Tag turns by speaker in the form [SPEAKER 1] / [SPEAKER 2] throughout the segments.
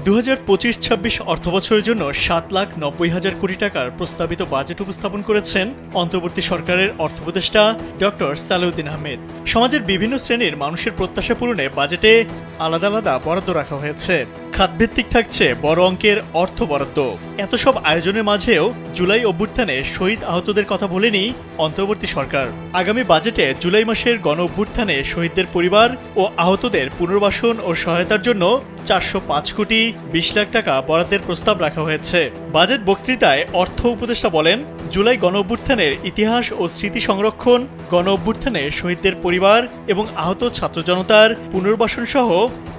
[SPEAKER 1] 2025-26 অর্থবছরের জন্য 7,90,000 কোটি টাকার প্রস্তাবিত বাজেট উপস্থাপন করেছেন অন্তর্বর্তী সরকারের অর্থ উপদেষ্টা ডক্টর সালেউদ্দিন আহমেদ। সমাজের বিভিন্ন শ্রেণীর মানুষের প্রত্যাশা পূরণে বাজেটে আলাদা আলাদা বরাদ্দ রাখা হয়েছে। খাতভিত্তিক থাকছে বড় অঙ্কের অর্থ বরাদ্দ। এত সব আয়োজনের মাঝেও জুলাই অভ্যুত্থানে শহীদ আহতদের কথা বলেনি অন্তর্বর্তী সরকার। আগামী বাজেটে জুলাই মাসের গণ অভ্যুত্থানে শহীদদের পরিবার ও আহতদের পুনর্বাসন ও সহায়তার জন্য 405 কোটি 20 লাখ টাকা বরাদ্দের প্রস্তাব রাখা হয়েছে। বাজেট বক্তৃতায় অর্থ উপদেষ্টা বলেন, জুলাই গণ অভ্যুত্থানের ইতিহাস ও স্মৃতি সংরক্ষণ, গণ অভ্যুত্থানে শহীদদের পরিবার এবং আহত ছাত্র জনতার পুনর্বাসন সহ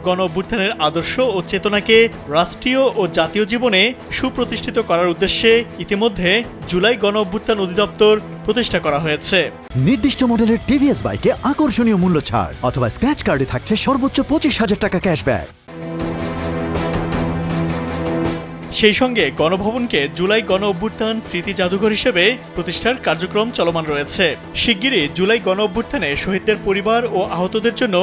[SPEAKER 1] গণ অভ্যুত্থানের আদর্শ ও চেতনাকে রাষ্ট্রীয় ও জাতীয় জীবনে সুপ্রতিষ্ঠিত করার উদ্দেশ্যে ইতিমধ্যে জুলাই গণ অভ্যুত্থান অধিদপ্তর প্রতিষ্ঠা করা হয়েছে।
[SPEAKER 2] নির্দিষ্ট মডেলের টিভিএস বাইকে আকর্ষণীয় মূল্য ছাড় অথবা স্ক্র্যাচ কার্ডে থাকছে সর্বোচ্চ 25,000 টাকা ক্যাশব্যাক।
[SPEAKER 1] সেই সঙ্গে গণভবনকে জুলাই গণ অভ্যুত্থান স্মৃতি জাদুঘর হিসেবে প্রতিষ্ঠার কার্যক্রম চলমান রয়েছে। শিগগিরই জুলাই গণ অভ্যুত্থানে শহীদদের পরিবার ও আহতদের জন্য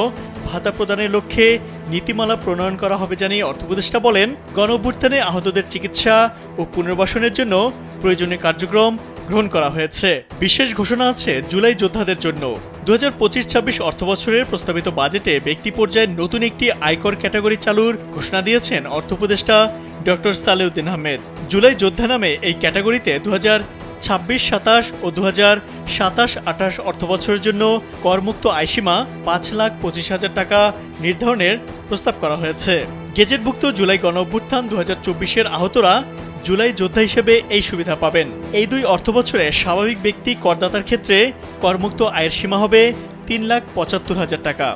[SPEAKER 1] ভাতা প্রদানের লক্ষ্যে নীতিমালা প্রণয়ন করা হবে জানিয়ে অর্থ উপদেষ্টা বলেন, গণ অভ্যুত্থানে আহতদের চিকিৎসা ও পুনর্বাসনের জন্য প্রয়োজনীয় কার্যক্রম গ্রহণ করা হয়েছে। বিশেষ ঘোষণা আছে জুলাই যোদ্ধাদের জন্য। 2025-26 অর্থবছরের প্রস্তাবিত বাজেটে ব্যক্তি পর্যায়ে নতুন একটি আয়কর ক্যাটাগরি চালুর ঘোষণা দিয়েছেন অর্থ উপদেষ্টা ডক্টর সালেউদ্দিন আহমেদ। জুলাই যোদ্ধা নামে এই ক্যাটাগরিতে 2026-27 ও 2027-28 অর্থবছরের জন্য করমুক্ত আয়সীমা 5,25,000 টাকা নির্ধারণের প্রস্তাব করা হয়েছে। গেজেটভুক্ত জুলাই গণ অভ্যুত্থান 2024-এর আহতরা জুলাই যোদ্ধা হিসেবে এই সুবিধা পাবেন। এই দুই অর্থবছরে স্বাভাবিক ব্যক্তি করদাতার ক্ষেত্রে করমুক্ত আয়ের সীমা হবে 3,75,000 টাকা।